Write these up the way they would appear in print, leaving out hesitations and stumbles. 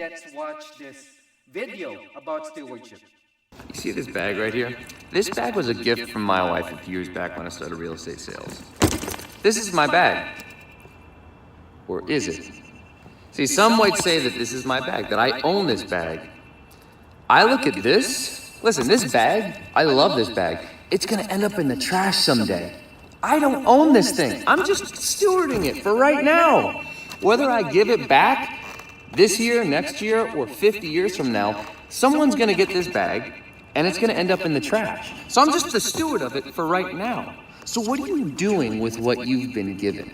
let's watch this video about stewardship. You see this bag right here? This bag was a gift from my wife a few years back when I started real estate sales. This is my bag. Or is it? See, some might say that this is my bag, that I own this bag. I look at this. Listen, this bag, I love this bag. It's gonna end up in the trash someday. I don't own this thing. I'm just stewarding it for right now. Whether I give it back this year, next year, or 50 years from now, someone's gonna get this bag and it's gonna end up in the trash. So I'm just the steward of it for right now. So what are you doing with what you've been given?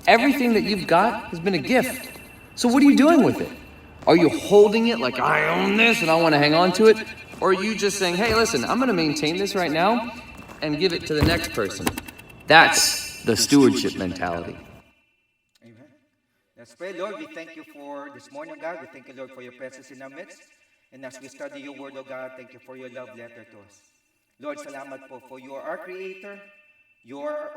Everything that you've got has been a gift. So what are you doing with it? Are you holding it like I own this and I wanna hang on to it? Or are you just saying, hey, listen, I'm gonna maintain this right now and give it to the next person? That's the stewardship mentality. Amen. Let's pray. Lord, we thank you for this morning, God. We thank you, Lord, for your presence in our midst. And as we study your word, oh God, thank you for your love letter to us. Lord, salamat po for you are our creator. You are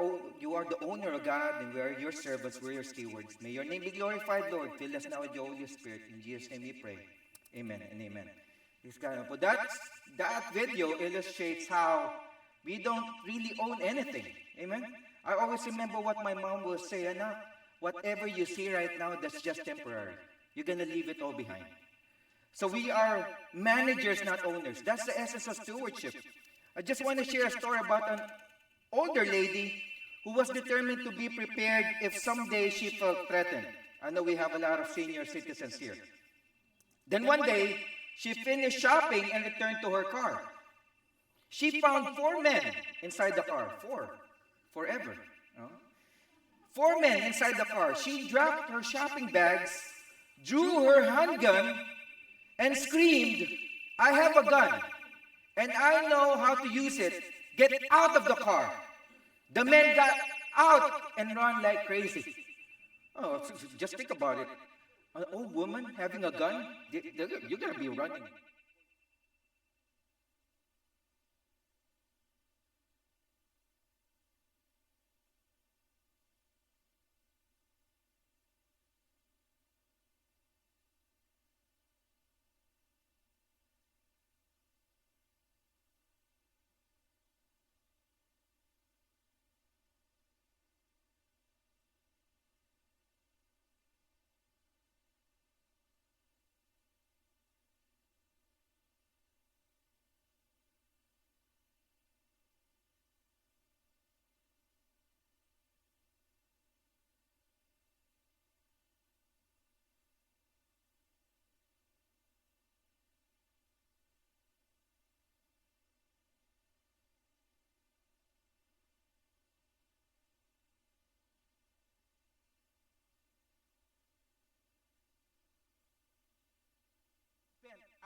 the owner, of God, and we are your servants, we're your stewards. May your name be glorified, Lord. Fill us now with your Holy Spirit. In Jesus' name we pray. Amen and amen. But that video illustrates how we don't really own anything. Amen. I always remember what my mom will say, Anak, whatever you see right now, that's just temporary. You're going to leave it all behind. So we are managers, not owners. That's the essence of stewardship. I just want to share a story about an older lady who was determined to be prepared if someday she felt threatened. I know we have a lot of senior citizens here. Then one day, she finished shopping and returned to her car. She found 4 men inside the car. Forever. No? 4 men inside the car. She dropped her shopping bags, drew her handgun, and screamed, I have a gun, and I know how to use it. Get out of the car. The men got out and ran like crazy. Oh, just think about it. An old woman having a gun, you're going to be running.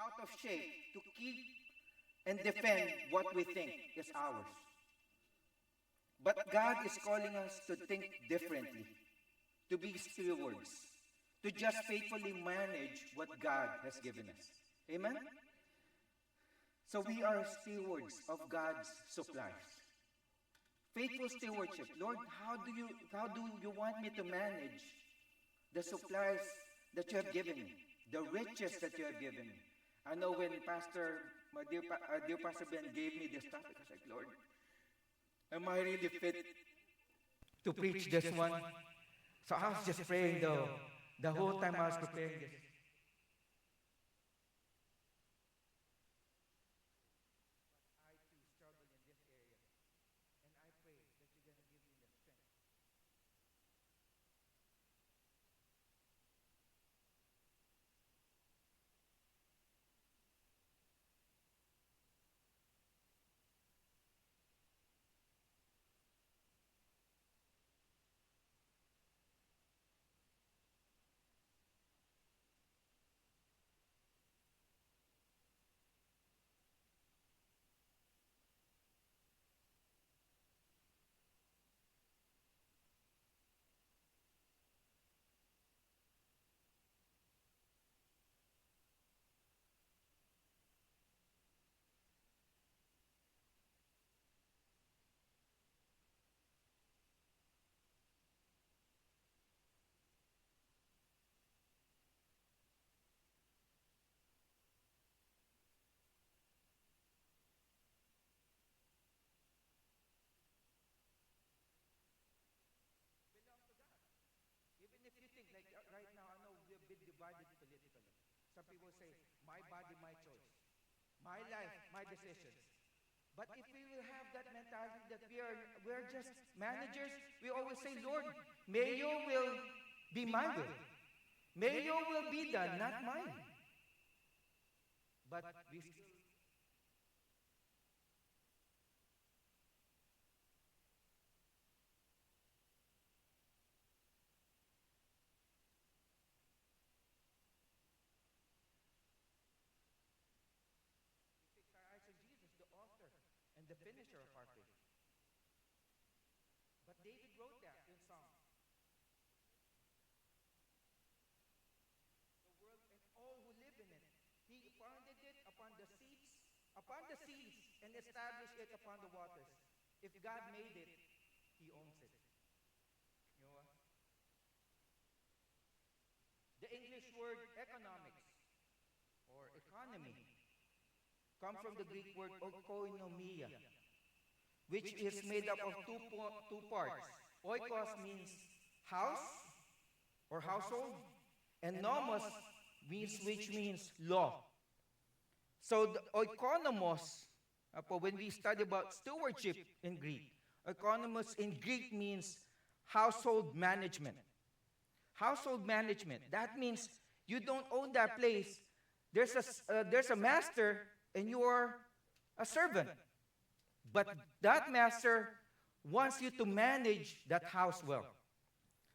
Out of shape to keep and defend what we think is ours. But God is calling us to think differently, to be stewards, to just faithfully manage what God has given us. Amen? So we are stewards of God's supplies. Faithful stewardship. Lord, how do you want me to manage the supplies that you have given me, the riches that you have given me? I know when my dear Pastor Ben gave me this topic, I was like, Lord, am I really fit to preach this one? So I was just praying though, the whole time I was preparing this. say, my body, my choice, my life, my decisions. But if we will have that mentality that we're just managers, we always say, Lord, may your will be my will. May your will be done, not mine. But we still fix our eyes on Jesus, the author and the finisher of our faith. But David wrote that in Psalm. The world and all who live in it. He founded it upon the seas, and established it upon the waters. If God made it, He owns it. You know what? The English word economics or economy comes from the Greek word oikonomia, which is made up of two parts. Oikos means house or household, and nomos which means law. So the oikonomos, when we study about stewardship in Greek, oikonomos in Greek means household management. Household management. That means you don't own that place. There's a master and you are a servant. But that master wants you to manage that house well.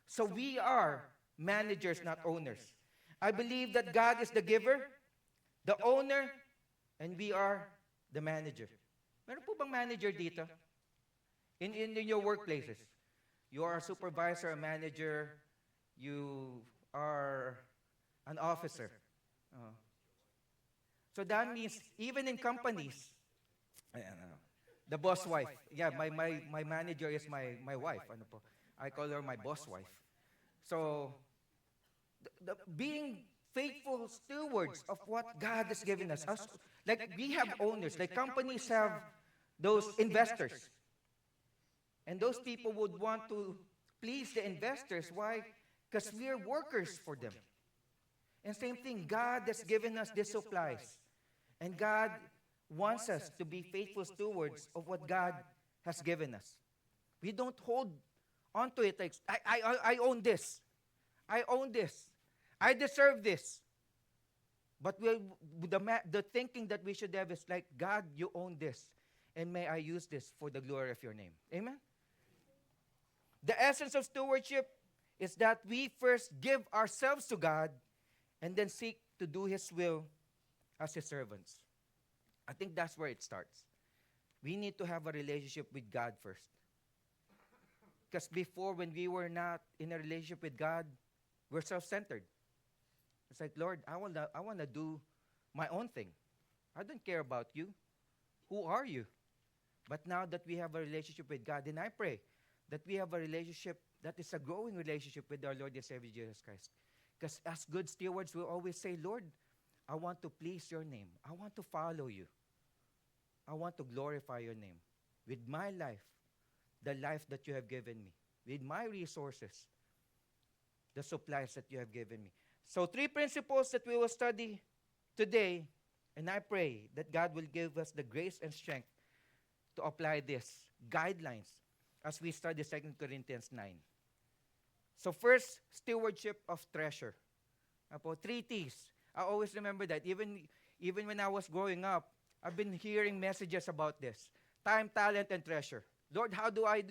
So we are managers, not owners. I believe that God is the giver, the owner, and we are the manager. Meron po bang manager dito? In your workplaces. You are a supervisor, a manager, you are an officer. So that means even in companies, the boss wife. Yeah, my manager is my wife. Ano po? I call her my boss wife. So, being faithful stewards of what God has given us. Like we have owners, like companies have those investors. And those people would want to please the investors. Why? Because we are workers for them. And same thing, God has given us these supplies. And God wants us to be faithful stewards of what God has given us. We don't hold on to it like, I own this. I own this. I deserve this. But the thinking that we should have is like, God, you own this. And may I use this for the glory of your name. Amen? The essence of stewardship is that we first give ourselves to God and then seek to do His will as His servants. I think that's where it starts. We need to have a relationship with God first. Because before, when we were not in a relationship with God, we're self-centered. It's like, Lord, I want to do my own thing. I don't care about you. Who are you? But now that we have a relationship with God, then I pray that we have a relationship that is a growing relationship with our Lord and Savior Jesus Christ. Because as good stewards, we always say, Lord, I want to please your name. I want to follow you. I want to glorify your name with my life, the life that you have given me, with my resources, the supplies that you have given me. So 3 principles that we will study today, and I pray that God will give us the grace and strength to apply this guidelines as we study 2 Corinthians 9. So first, stewardship of treasure. 3 T's. I always remember that. Even when I was growing up, I've been hearing messages about this. Time, talent, and treasure. Lord, how do I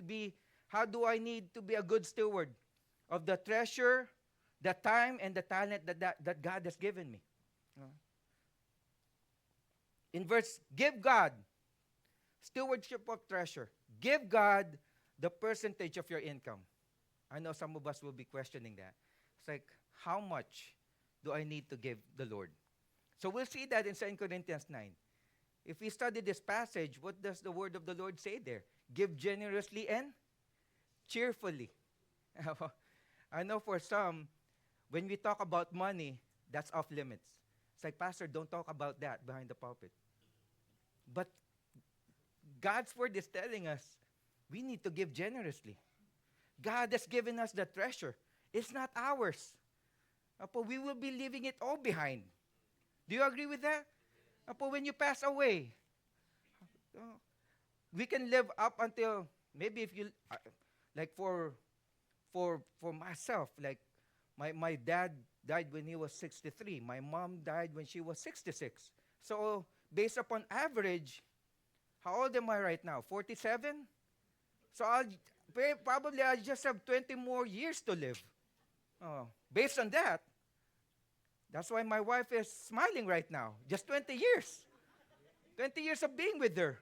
need to be a good steward of the treasure, the time, and the talent that God has given me? In verse, give God, stewardship of treasure. Give God the percentage of your income. I know some of us will be questioning that. It's like, how much do I need to give the Lord? So we'll see that in 2 Corinthians 9. If we study this passage, what does the word of the Lord say there? Give generously and cheerfully. I know for some, when we talk about money, that's off limits. It's like, Pastor, don't talk about that behind the pulpit. But God's word is telling us we need to give generously. God has given us the treasure. It's not ours. We will be leaving it all behind. Do you agree with that? Apo, when you pass away, uh, we can live up until maybe if you like for myself, like my dad died when he was 63. My mom died when she was 66. So based upon average, how old am I right now? 47. So probably I just have 20 more years to live. Based on that, that's why my wife is smiling right now. Just 20 years. 20 years of being with her.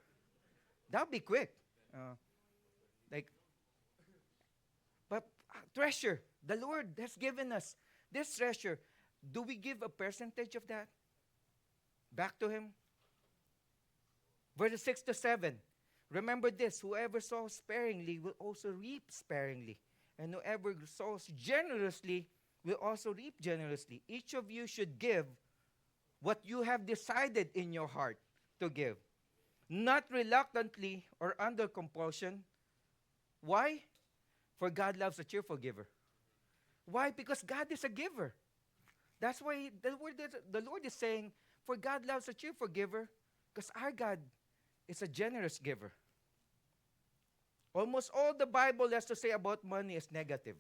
That'll be quick. Uh, like, but treasure, the Lord has given us this treasure. Do we give a percentage of that back to Him? Verses 6 to 7. Remember this, whoever sows sparingly will also reap sparingly. And whoever sows generously will also reap generously. Each of you should give what you have decided in your heart to give, not reluctantly or under compulsion. Why? For God loves a cheerful giver. Why? Because God is a giver. That's why the Lord is saying, for God loves a cheerful giver, because our God is a generous giver. Almost all the Bible has to say about money is negative,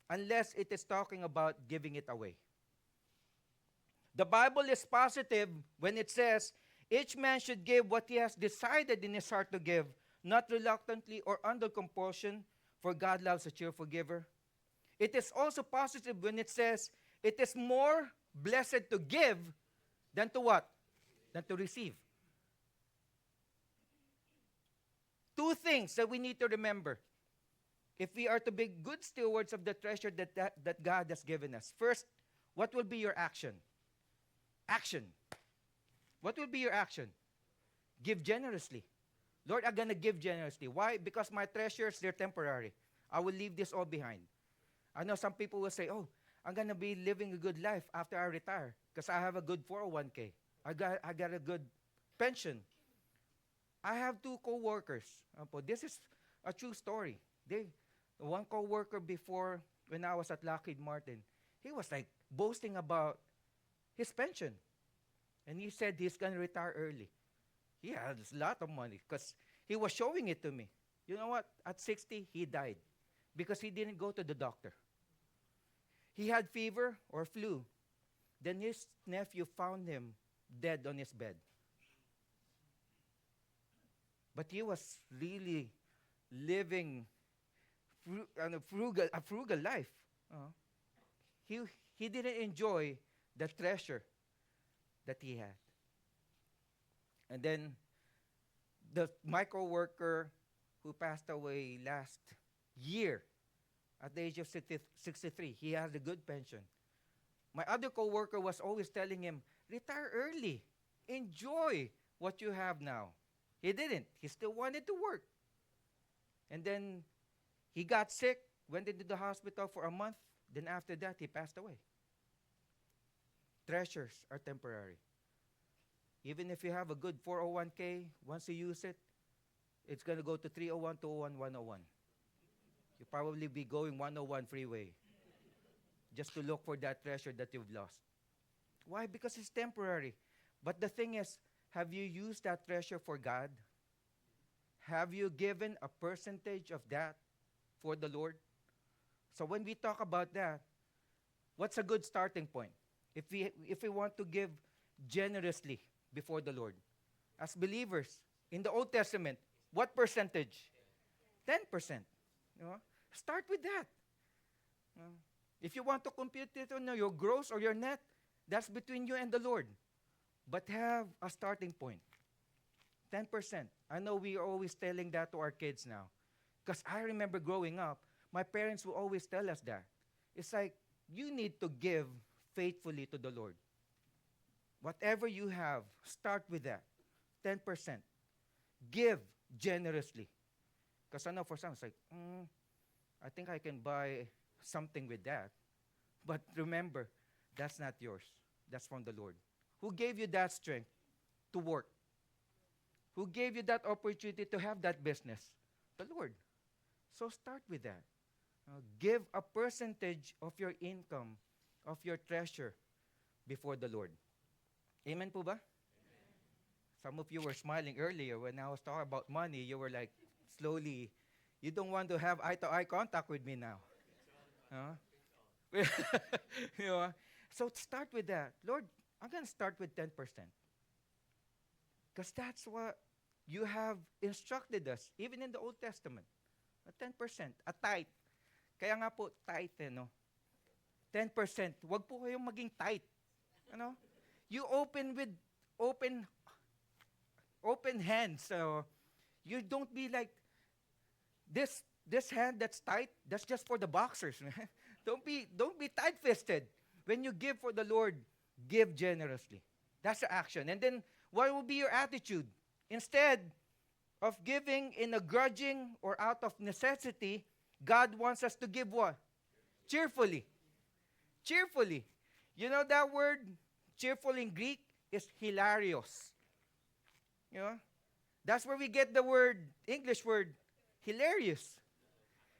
unless it is talking about giving it away. The Bible is positive when it says, each man should give what he has decided in his heart to give, not reluctantly or under compulsion, for God loves a cheerful giver. It is also positive when it says, it is more blessed to give than to what? Than to receive. Two things that we need to remember if we are to be good stewards of the treasure that God has given us. First, what will be your action? Action. What will be your action? Give generously. Lord, I'm going to give generously. Why? Because my treasures, they're temporary. I will leave this all behind. I know some people will say, oh, I'm going to be living a good life after I retire because I have a good 401k. I got a good pension. I have two co-workers. This is a true story. One co-worker before, when I was at Lockheed Martin, he was like boasting about his pension. And he said he's going to retire early. He has a lot of money because he was showing it to me. You know what? At 60, he died because he didn't go to the doctor. He had fever or flu. Then his nephew found him dead on his bed. But he was really living a frugal life. He didn't enjoy the treasure that he had. And then my co-worker who passed away last year at the age of 63, he has a good pension. My other co-worker was always telling him, retire early. Enjoy what you have now. He didn't. He still wanted to work. And then he got sick, went into the hospital for a month. Then after that, he passed away. Treasures are temporary. Even if you have a good 401k, once you use it, it's going to go to 301, 201, 101. You'll probably be going 101 freeway just to look for that treasure that you've lost. Why? Because it's temporary. But the thing is, have you used that treasure for God? Have you given a percentage of that for the Lord? So when we talk about that, what's a good starting point? If we want to give generously before the Lord, as believers, in the Old Testament, what percentage? 10%. You know? Start with that. If you want to compute it on your gross or your net, that's between you and the Lord. But have a starting point. 10%. I know we are always telling that to our kids now. Because I remember growing up, my parents would always tell us that. It's like, you need to give faithfully to the Lord. Whatever you have, start with that. 10%. Give generously. Because I know for some, it's like, I think I can buy something with that. But remember, that's not yours. That's from the Lord. Who gave you that strength to work? Who gave you that opportunity to have that business? The Lord. So start with that. Give a percentage of your income, of your treasure, before the Lord. Amen po ba? Some of you were smiling earlier when I was talking about money. You were like, slowly, you don't want to have eye-to-eye contact with me now. Huh? You know? So start with that. Lord, I'm going to start with 10%. Because that's what you have instructed us, even in the Old Testament. A 10%, a tithe. Kaya nga po, tithe, no? 10%. Huwag po kayong maging tithe. Ano? You open with open hands. So you don't be like this hand that's tight. That's just for the boxers. don't be tight-fisted. When you give for the Lord, give generously. That's the action. And then what will be your attitude? Instead of giving in a grudging or out of necessity, God wants us to give what? Cheerfully. Cheerfully. You know that word cheerful in Greek is hilarious. You know? That's where we get the word, English word, hilarious.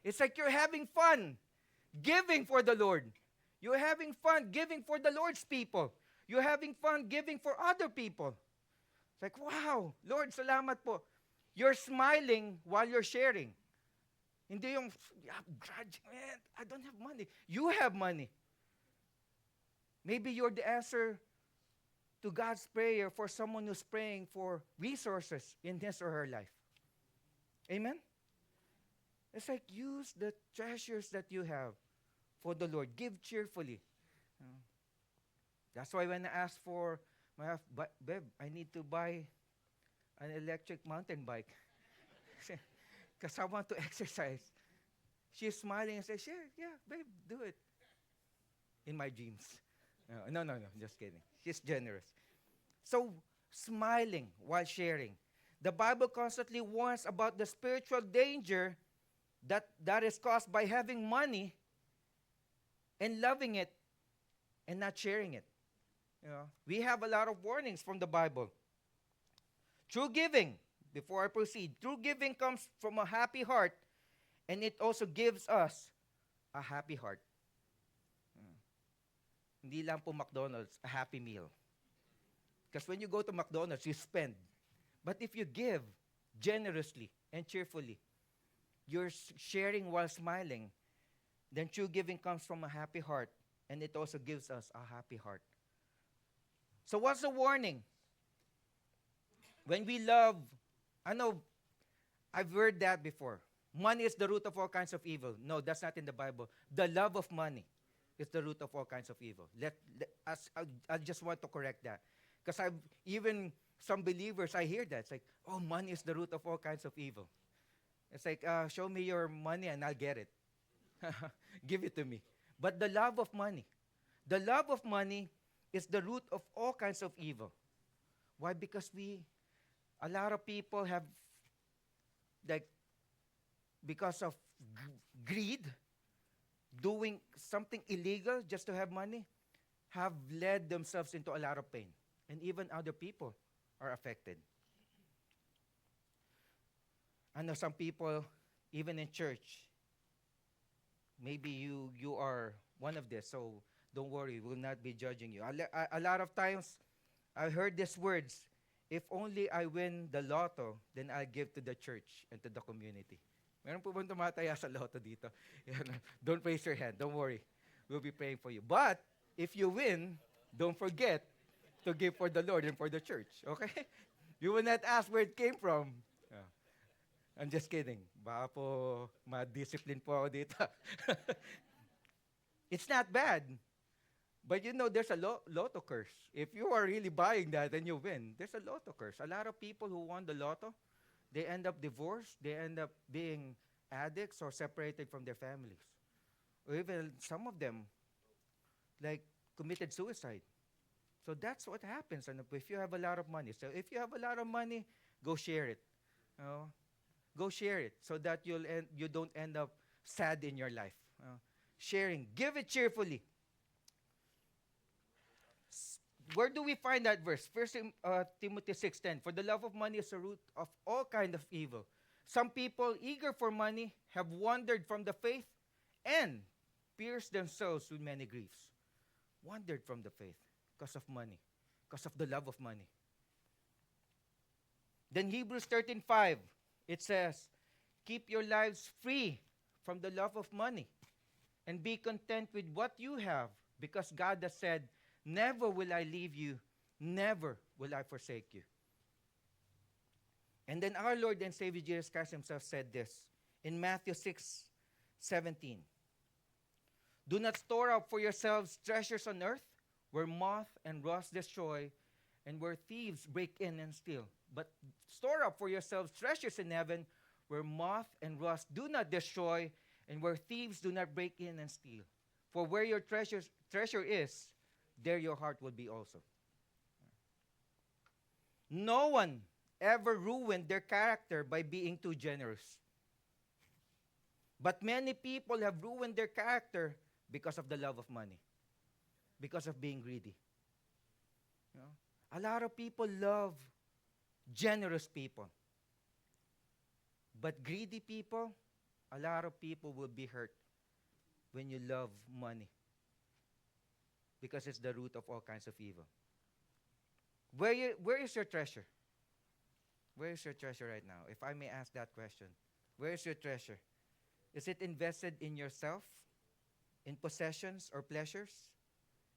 It's like you're having fun giving for the Lord. You're having fun giving for the Lord's people. You're having fun giving for other people. It's like, wow, Lord, salamat po. You're smiling while you're sharing. Hindi yung, grudge, man, I don't have money. You have money. Maybe you're the answer to God's prayer for someone who's praying for resources in his or her life. Amen? It's like use the treasures that you have for the Lord. Give cheerfully. That's why when I asked for my wife, babe, I need to buy an electric mountain bike because I want to exercise. She's smiling and says, sure, yeah, babe, do it. In my dreams. No, just kidding. She's generous. So, smiling while sharing. The Bible constantly warns about the spiritual danger that is caused by having money and loving it and not sharing it. You know, we have a lot of warnings from the Bible. True giving, before I proceed, true giving comes from a happy heart, and it also gives us a happy heart. Hindi lang po McDonald's, a happy meal. Because when you go to McDonald's, you spend. But if you give generously and cheerfully, you're sharing while smiling, then true giving comes from a happy heart, and it also gives us a happy heart. So what's the warning? When we love, I know, I've heard that before. Money is the root of all kinds of evil. No, that's not in the Bible. The love of money is the root of all kinds of evil. I just want to correct that. Because even some believers, I hear that. It's like, oh, money is the root of all kinds of evil. It's like, show me your money and I'll get it. Give it to me. But the love of money is the root of all kinds of evil. Why? Because a lot of people have, like, because of greed, doing something illegal just to have money, have led themselves into a lot of pain. And even other people are affected. I know some people, even in church, maybe you are one of this, so don't worry, we'll not be judging you. A lot of times, I heard these words, if only I win the lotto, then I'll give to the church and to the community. Meron po bang tumataya sa lotto dito? Don't raise your hand, don't worry. We'll be praying for you. But, if you win, don't forget to give for the Lord and for the church, okay? You will not ask where it came from. I'm just kidding. Baka po ma-discipline po ako dito. It's not bad. But you know, there's a lotto curse. If you are really buying that and you win, there's a lotto curse. A lot of people who won the lotto, they end up divorced, they end up being addicts or separated from their families. Or even some of them, like, committed suicide. So that's what happens if you have a lot of money. So if you have a lot of money, go share it. Go share it so that you don't end up sad in your life. Sharing. Give it cheerfully. Where do we find that verse? 1 Timothy 6:10. For the love of money is the root of all kind of evil. Some people eager for money have wandered from the faith and pierced themselves with many griefs. Wandered from the faith because of money, because of the love of money. Then Hebrews 13:5, it says, keep your lives free from the love of money and be content with what you have, because God has said, never will I leave you, never will I forsake you. And then our Lord and Savior Jesus Christ himself said this in Matthew 6:17. Do not store up for yourselves treasures on earth, where moth and rust destroy, and where thieves break in and steal. But store up for yourselves treasures in heaven, where moth and rust do not destroy, and where thieves do not break in and steal. For where your treasure is, there your heart will be also. No one ever ruined their character by being too generous. But many people have ruined their character because of the love of money, because of being greedy. You know? A lot of people love generous people. But greedy people, a lot of people will be hurt when you love money, because it's the root of all kinds of evil. Where is your treasure? Where is your treasure right now? If I may ask that question, where is your treasure? Is it invested in yourself, in possessions or pleasures?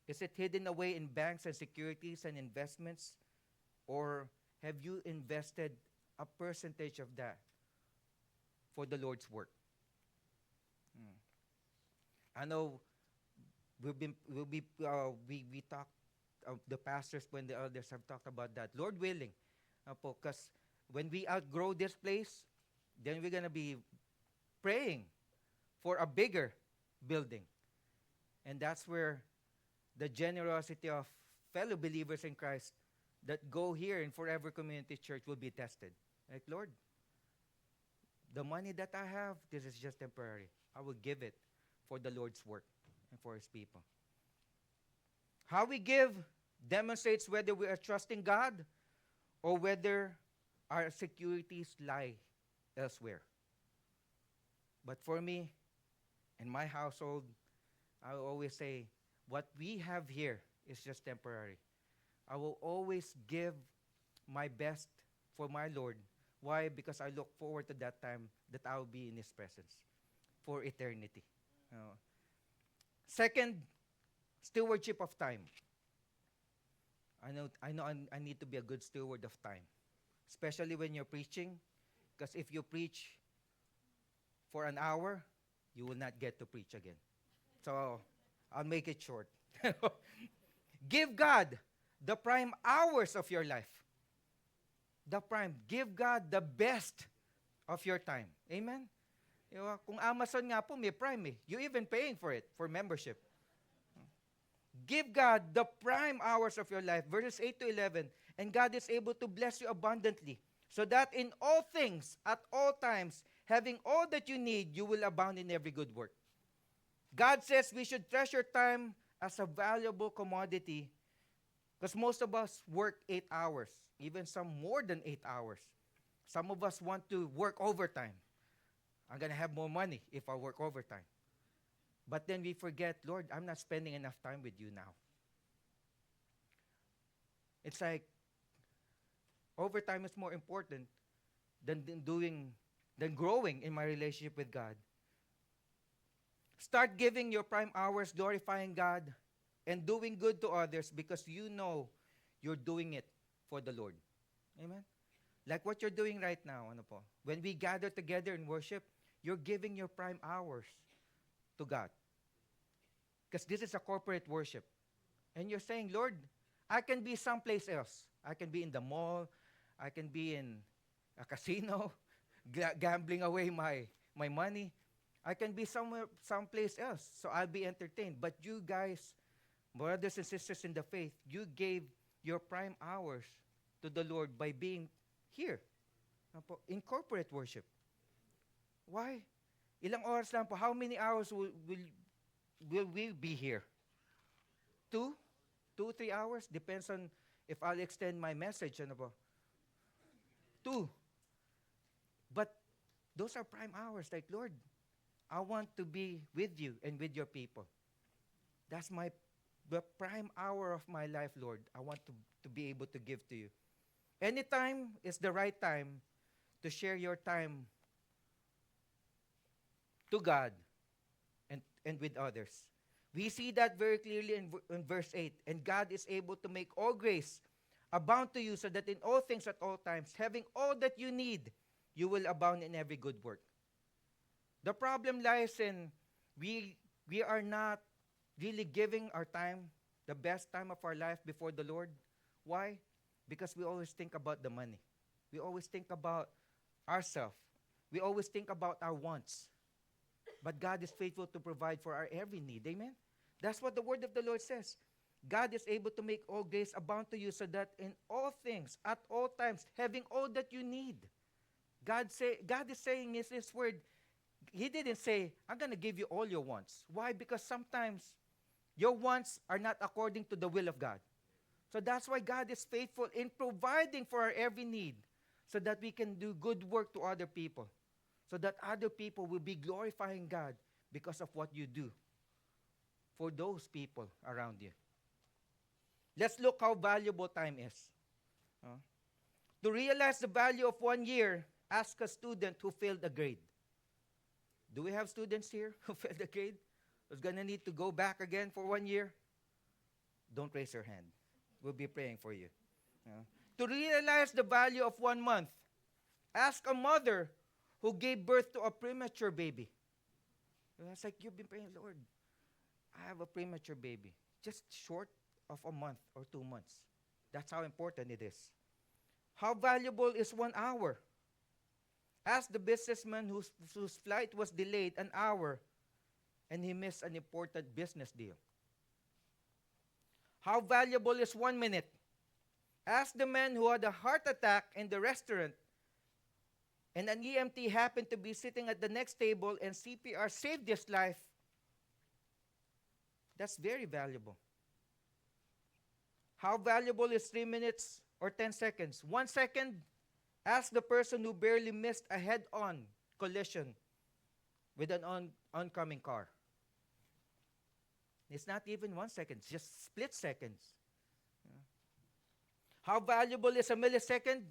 Is it hidden away in banks and securities and investments? Or have you invested a percentage of that for the Lord's work? I know we talked, the pastors when the elders have talked about that. Lord willing, because when we outgrow this place, then we're going to be praying for a bigger building. And that's where the generosity of fellow believers in Christ that go here in Forever Community Church will be tested. Like, Lord, the money that I have, this is just temporary. I will give it for the Lord's work and for his people. How we give demonstrates whether we are trusting God or whether our securities lie elsewhere. But for me, in my household, I always say, what we have here is just temporary. I will always give my best for my Lord. Why? Because I look forward to that time that I will be in his presence for eternity. Second, stewardship of time. I need to be a good steward of time, especially when you're preaching, because if you preach for an hour, you will not get to preach again. So I'll make it short. Give God the prime hours of your life. The prime. Give God the best of your time. Amen? Kung Amazon nga po, may prime eh. You even paying for it, for membership. Give God the prime hours of your life. Verses 8 to 11. And God is able to bless you abundantly, so that in all things, at all times, having all that you need, you will abound in every good work. God says we should treasure time as a valuable commodity, because most of us work 8 hours, even some more than 8 hours. Some of us want to work overtime. I'm going to have more money if I work overtime. But then we forget, Lord, I'm not spending enough time with you now. It's like overtime is more important than growing in my relationship with God. Start giving your prime hours glorifying God and doing good to others, because you know you're doing it for the Lord. Amen? Like what you're doing right now. When we gather together in worship, you're giving your prime hours to God. Because this is a corporate worship. And you're saying, Lord, I can be someplace else. I can be in the mall. I can be in a casino, gambling away my money. I can be someplace else, so I'll be entertained. But you guys, brothers and sisters in the faith, you gave your prime hours to the Lord by being here in corporate worship. Why? Ilang oras lang po? How many hours will we be here? 2, 3 hours? Depends on if I'll extend my message. 2. But those are prime hours. Like, Lord, I want to be with you and with your people. That's my the prime hour of my life, Lord, I want to be able to give to you. Anytime is the right time to share your time to God and with others. We see that very clearly in verse 8. And God is able to make all grace abound to you so that in all things at all times, having all that you need, you will abound in every good work. The problem lies in we are not really giving our time, the best time of our life before the Lord. Why? Because we always think about the money. We always think about ourselves. We always think about our wants. But God is faithful to provide for our every need. Amen? That's what the word of the Lord says. God is able to make all grace abound to you so that in all things, at all times, having all that you need. God is saying in His word, He didn't say, I'm going to give you all your wants. Why? Because sometimes your wants are not according to the will of God. So that's why God is faithful in providing for our every need so that we can do good work to other people. So that other people will be glorifying God because of what you do for those people around you. Let's look how valuable time is. To realize the value of 1 year, ask a student who failed a grade. Do we have students here who failed a grade? Who's going to need to go back again for 1 year? Don't raise your hand. We'll be praying for you. To realize the value of 1 month, ask a mother who gave birth to a premature baby. It's like you've been praying, Lord, I have a premature baby. Just short of a month or 2 months. That's how important it is. How valuable is 1 hour? Ask the businessman whose flight was delayed an hour and he missed an important business deal. How valuable is 1 minute? Ask the man who had a heart attack in the restaurant and an EMT happened to be sitting at the next table and CPR saved his life. That's very valuable. How valuable is 3 minutes or 10 seconds? 1 second, ask the person who barely missed a head-on collision with an oncoming car. It's not even 1 second, it's just split seconds. How valuable is a millisecond?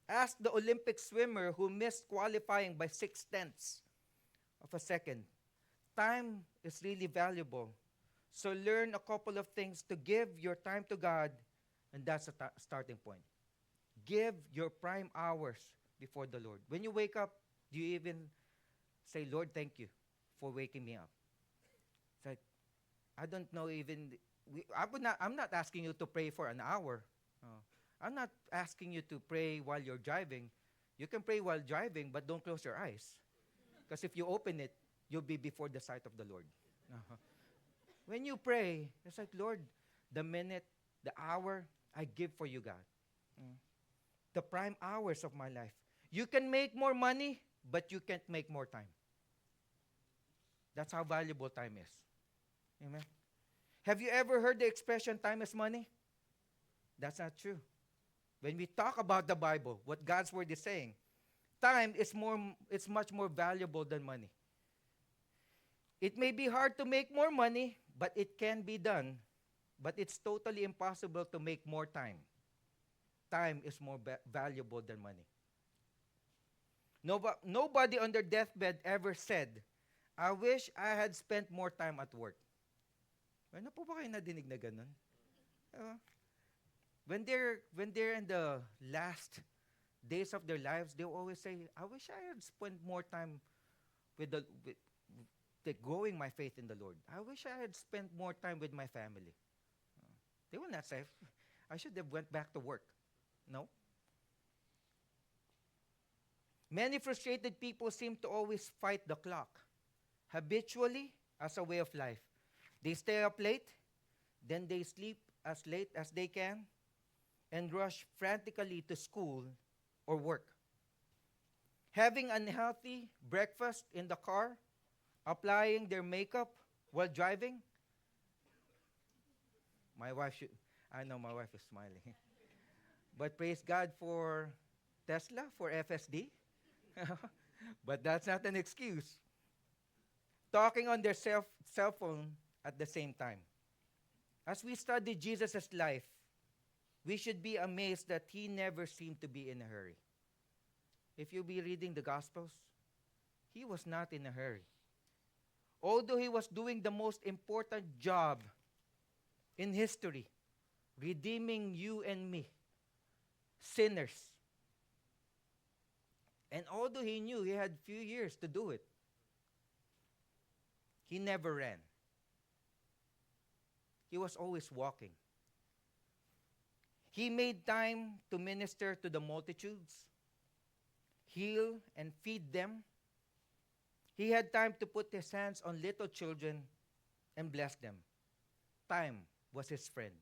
Ask the Olympic swimmer who missed qualifying by 0.6 of a second. Time is really valuable. So learn a couple of things to give your time to God, and that's a starting point. Give your prime hours before the Lord. When you wake up, do you even say, Lord, thank you for waking me up? It's like, I don't know even, I'm not asking you to pray for an hour. I'm not asking you to pray while you're driving. You can pray while driving, but don't close your eyes. Because if you open it, you'll be before the sight of the Lord. When you pray, it's like, Lord, the minute, the hour, I give for you, God. The prime hours of my life. You can make more money, but you can't make more time. That's how valuable time is. Amen. Have you ever heard the expression, time is money? That's not true. When we talk about the Bible, what God's word is saying, time is much more valuable than money. It may be hard to make more money, but it can be done. But it's totally impossible to make more time. Time is more valuable than money. Nobody on their deathbed ever said, I wish I had spent more time at work. Ano po ba kayo nadinig na ganun? When they're in the last days of their lives, they always say, I wish I had spent more time with growing my faith in the Lord. I wish I had spent more time with my family. They will not say, I should have went back to work. No. Many frustrated people seem to always fight the clock, habitually as a way of life. They stay up late, then they sleep as late as they can, and rush frantically to school or work. Having unhealthy breakfast in the car, applying their makeup while driving. I know my wife is smiling. But praise God for Tesla, for FSD. But that's not an excuse. Talking on their cell phone at the same time. As we study Jesus' life, we should be amazed that he never seemed to be in a hurry. If you be reading the Gospels, he was not in a hurry. Although he was doing the most important job in history, redeeming you and me, sinners. And although he knew he had few years to do it, he never ran. He was always walking. He made time to minister to the multitudes, heal and feed them. He had time to put his hands on little children and bless them. Time was his friend.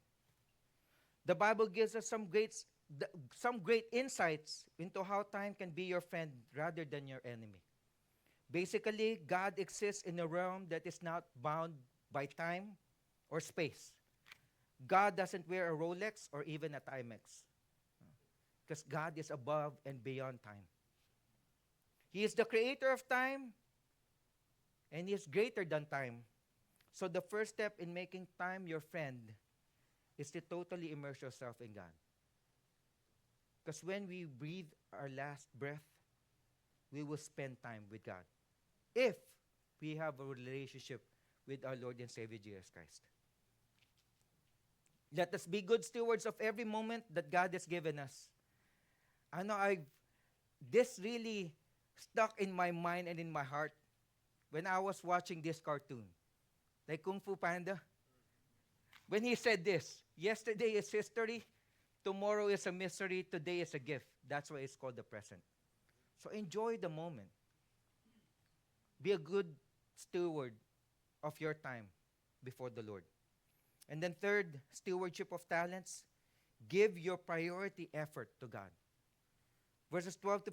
The Bible gives us some great insights into how time can be your friend rather than your enemy. Basically, God exists in a realm that is not bound by time or space. God doesn't wear a Rolex or even a Timex, because God is above and beyond time. He is the creator of time, and he is greater than time. So the first step in making time your friend is to totally immerse yourself in God. Because when we breathe our last breath, we will spend time with God, if we have a relationship with our Lord and Savior Jesus Christ. Let us be good stewards of every moment that God has given us. I know this really stuck in my mind and in my heart when I was watching this cartoon, like Kung Fu Panda. When he said this, yesterday is history, tomorrow is a mystery, today is a gift. That's why it's called the present. So enjoy the moment. Be a good steward of your time before the Lord. And then third, stewardship of talents. Give your priority effort to God. Verses 12 to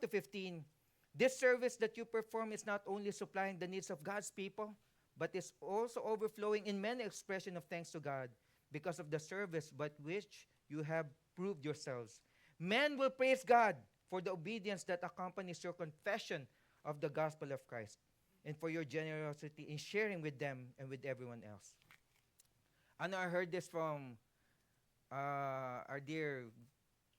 15, this service that you perform is not only supplying the needs of God's people, but is also overflowing in many expressions of thanks to God because of the service by which you have proved yourselves. Men will praise God for the obedience that accompanies your confession of the gospel of Christ, and for your generosity in sharing with them and with everyone else. I know I heard this from our dear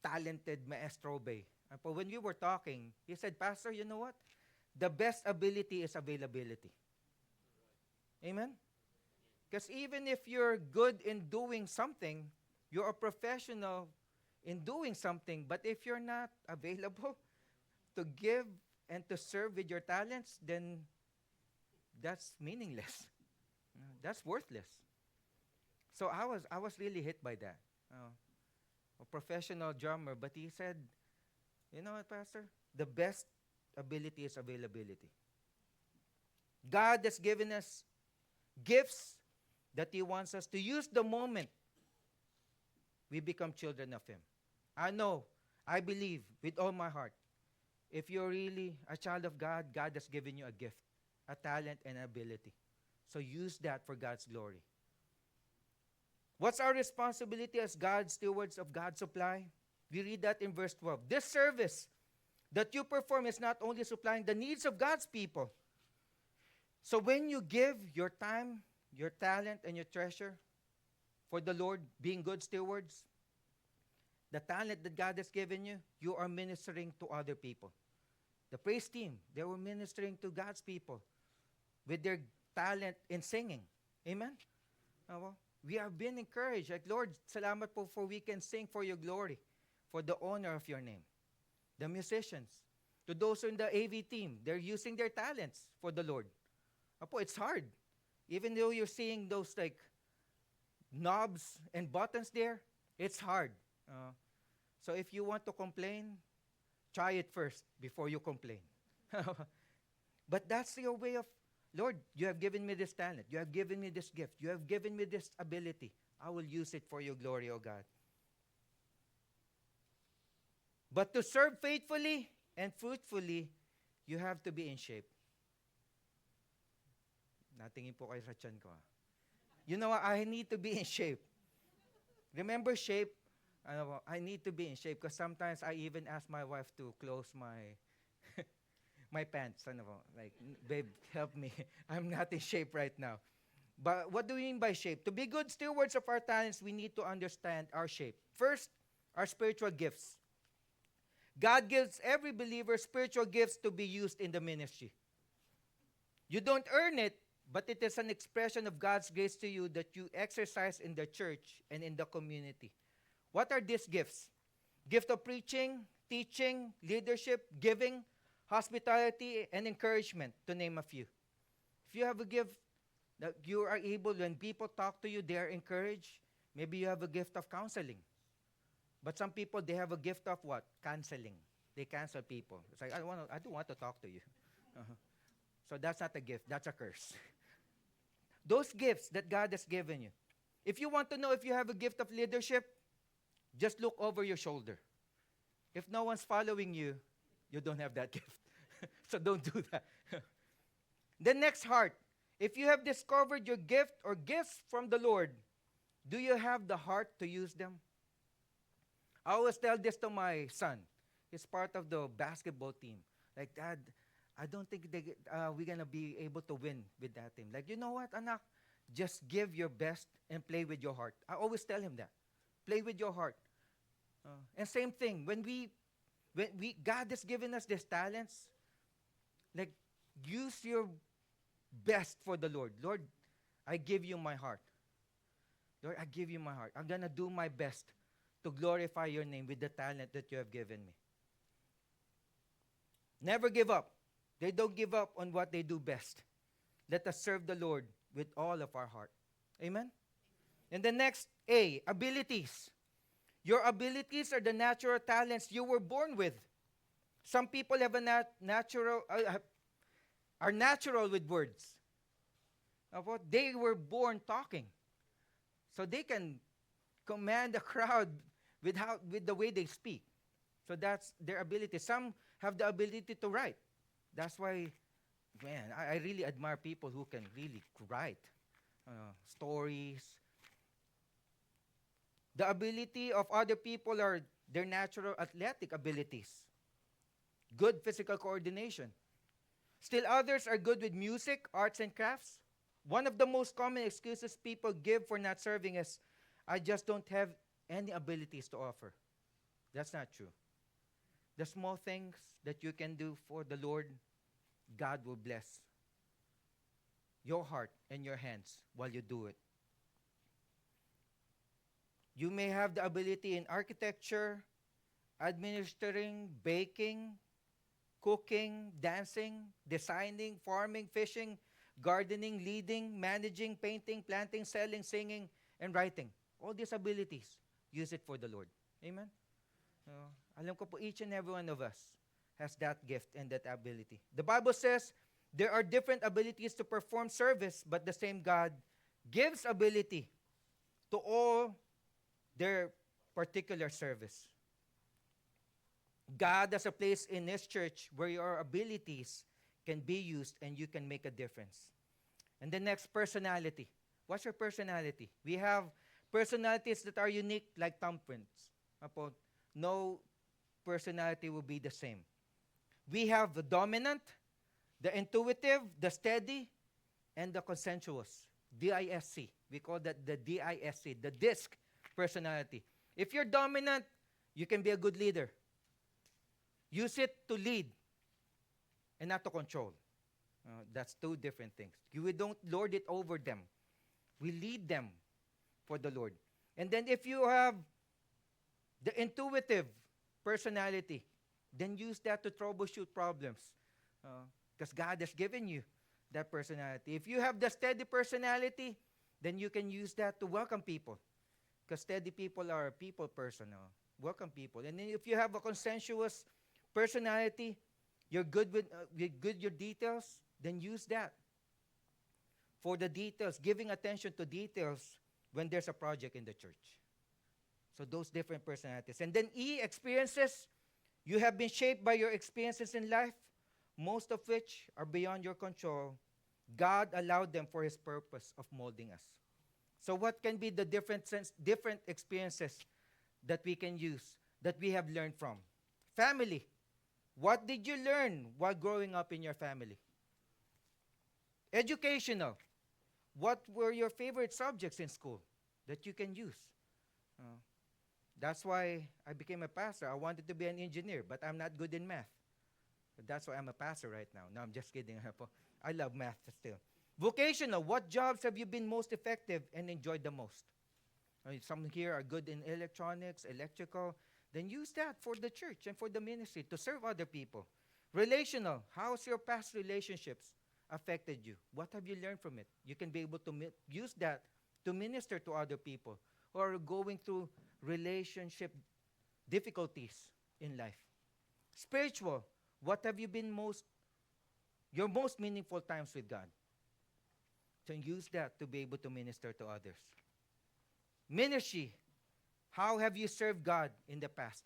talented Maestro Bay. But when we were talking, he said, Pastor, you know what? The best ability is availability. Amen? Because even if you're good in doing something, you're a professional in doing something, but if you're not available to give and to serve with your talents, then that's meaningless. That's worthless. So I was really hit by that. A professional drummer, but he said, you know what, Pastor? The best ability is availability. God has given us gifts that he wants us to use the moment we become children of him. I believe with all my heart, if you're really a child of God, God has given you a gift, a talent, and ability. So use that for God's glory. What's our responsibility as God's stewards of God's supply? We read that in verse 12. This service that you perform is not only supplying the needs of God's people. So when you give your time, your talent, and your treasure for the Lord, being good stewards, the talent that God has given you, you are ministering to other people. The praise team, they were ministering to God's people with their talent in singing. Amen? We have been encouraged. Like, Lord, salamat po for we can sing for your glory, for the honor of your name. The musicians, to those in the AV team, they're using their talents for the Lord. It's hard. Even though you're seeing those like knobs and buttons there, it's hard. So if you want to complain, try it first before you complain. But that's your way of, Lord, you have given me this talent. You have given me this gift. You have given me this ability. I will use it for your glory, O God. But to serve faithfully and fruitfully, you have to be in shape. Natingin po kayo sa tiyan ko. You know, I need to be in shape. Remember shape? I need to be in shape because sometimes I even ask my wife to close my my pants. Like, babe, help me. I'm not in shape right now. But what do we mean by shape? To be good stewards of our talents, we need to understand our shape. First, our spiritual gifts. God gives every believer spiritual gifts to be used in the ministry. You don't earn it, but it is an expression of God's grace to you that you exercise in the church and in the community. What are these gifts? Gift of preaching, teaching, leadership, giving, hospitality, and encouragement, to name a few. If you have a gift that you are able, when people talk to you, they are encouraged. Maybe you have a gift of counseling. But some people, they have a gift of what? Canceling. They cancel people. It's like, I don't want to talk to you. Uh-huh. So that's not a gift, that's a curse. Those gifts that God has given you. If you want to know if you have a gift of leadership, just look over your shoulder. If no one's following you, you don't have that gift. So don't do that. The next, heart. If you have discovered your gift or gifts from the Lord, do you have the heart to use them? I always tell this to my son. He's part of the basketball team. Like, Dad, I don't think we're going to be able to win with that team. Like, you know what, anak? Just give your best and play with your heart. I always tell him that. Play with your heart. And same thing, when God has given us these talents, like, use your best for the Lord. Lord, I give you my heart. Lord, I give you my heart. I'm going to do my best to glorify your name with the talent that you have given me. Never give up. They don't give up on what they do best. Let us serve the Lord with all of our heart. Amen? And the next, A, abilities. Your abilities are the natural talents you were born with. Some people have a are natural with words. They were born talking. So they can command the crowd with the way they speak. So that's their ability. Some have the ability to write. That's why, man, I really admire people who can really write stories. The ability of other people are their natural athletic abilities. Good physical coordination. Still others are good with music, arts, and crafts. One of the most common excuses people give for not serving is, I just don't have any abilities to offer. That's not true. The small things that you can do for the Lord, God will bless your heart and your hands while you do it. You may have the ability in architecture, administering, baking, cooking, dancing, designing, farming, fishing, gardening, leading, managing, painting, planting, selling, singing, and writing. All these abilities, use it for the Lord. Amen? Alam ko po, each and every one of us has that gift and that ability. The Bible says there are different abilities to perform service, but the same God gives ability to all their particular service. God has a place in His church where your abilities can be used and you can make a difference. And the next, personality. What's your personality? We have personalities that are unique, like thumbprints. No personality will be the same. We have the dominant, the intuitive, the steady, and the consensuous. DISC. We call that the DISC, the DISC personality. If you're dominant, you can be a good leader. Use it to lead and not to control. That's two different things. We don't lord it over them. We lead them for the Lord. And then if you have the intuitive personality, then use that to troubleshoot problems. Because God has given you that personality. If you have the steady personality, then you can use that to welcome people. Because steady people are a people person. Welcome people. And then if you have a consensuous personality, you're good with your details, then use that for the details, giving attention to details when there's a project in the church. So those different personalities. And then E, experiences. You have been shaped by your experiences in life, most of which are beyond your control. God allowed them for His purpose of molding us. So what can be the different experiences that we can use, that we have learned from? Family. What did you learn while growing up in your family? Educational. What were your favorite subjects in school that you can use? Uh, that's why I became a pastor. I wanted to be an engineer, but I'm not good in math. But that's why I'm a pastor right now. No, I'm just kidding. I love math still. Vocational, what jobs have you been most effective and enjoyed the most? Some here are good in electronics, electrical. Then use that for the church and for the ministry to serve other people. Relational, how's your past relationships affected you? What have you learned from it? You can be able to use that to minister to other people who are going through relationship difficulties in life. Spiritual, what have you been your most meaningful times with God? So use that to be able to minister to others. Ministry, how have you served God in the past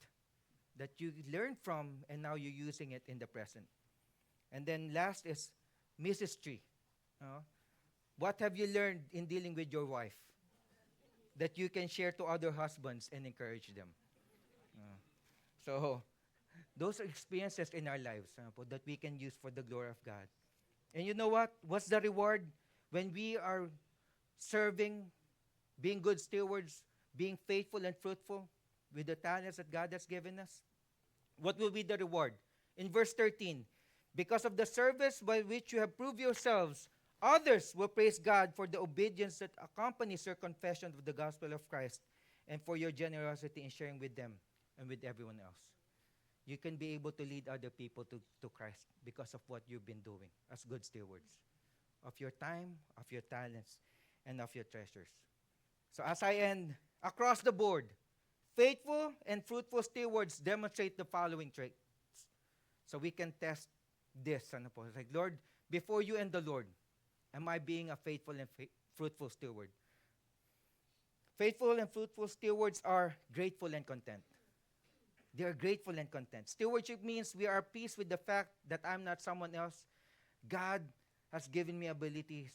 that you learned from and now you're using it in the present? And then last is ministry. What have you learned in dealing with your wife that you can share to other husbands and encourage them? So those are experiences in our lives that we can use for the glory of God. And you know what? What's the reward when we are serving, being good stewards, being faithful and fruitful with the talents that God has given us? What will be the reward? In verse 13, because of the service by which you have proved yourselves, others will praise God for the obedience that accompanies your confession of the gospel of Christ and for your generosity in sharing with them and with everyone else. You can be able to lead other people to Christ because of what you've been doing as good stewards of your time, of your talents, and of your treasures. So as I end, across the board, faithful and fruitful stewards demonstrate the following traits. So we can test this. It's like, Lord, before you and the Lord, am I being a faithful and fruitful steward? Faithful and fruitful stewards are grateful and content. They are grateful and content. Stewardship means we are at peace with the fact that I'm not someone else. God has given me abilities.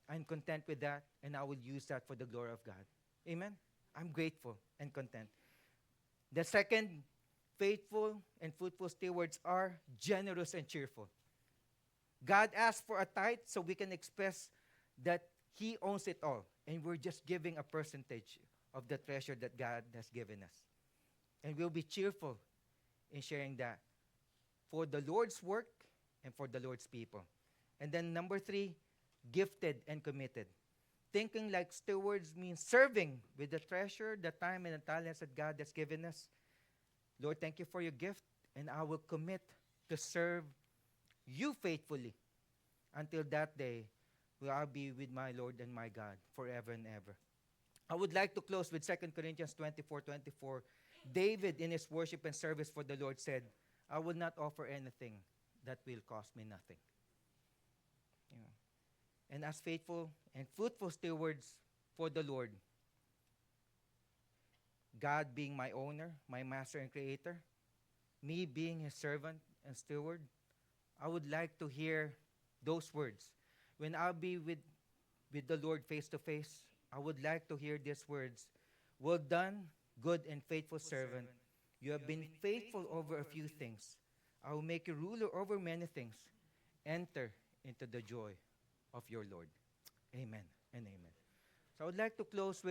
I'm content with that, and I will use that for the glory of God. Amen? I'm grateful and content. The second, faithful and fruitful stewards are generous and cheerful. God asks for a tithe so we can express that He owns it all, and we're just giving a percentage of the treasure that God has given us. And we'll be cheerful in sharing that for the Lord's work and for the Lord's people. And then number 3, gifted and committed. Thinking like stewards means serving with the treasure, the time, and the talents that God has given us. Lord, thank you for your gift, and I will commit to serve you faithfully until that day where I'll be with my Lord and my God forever and ever. I would like to close with 2 Corinthians 24:24. David, in his worship and service for the Lord, said, I will not offer anything that will cost me nothing. And as faithful and fruitful stewards for the Lord, God being my owner, my master and creator, me being his servant and steward, I would like to hear those words. When I'll be with the Lord face to face, I would like to hear these words. Well done, good and faithful servant. You have been faithful over a few things. I will make you ruler over many things. Enter into the joy of your Lord. Amen and amen. So I would like to close with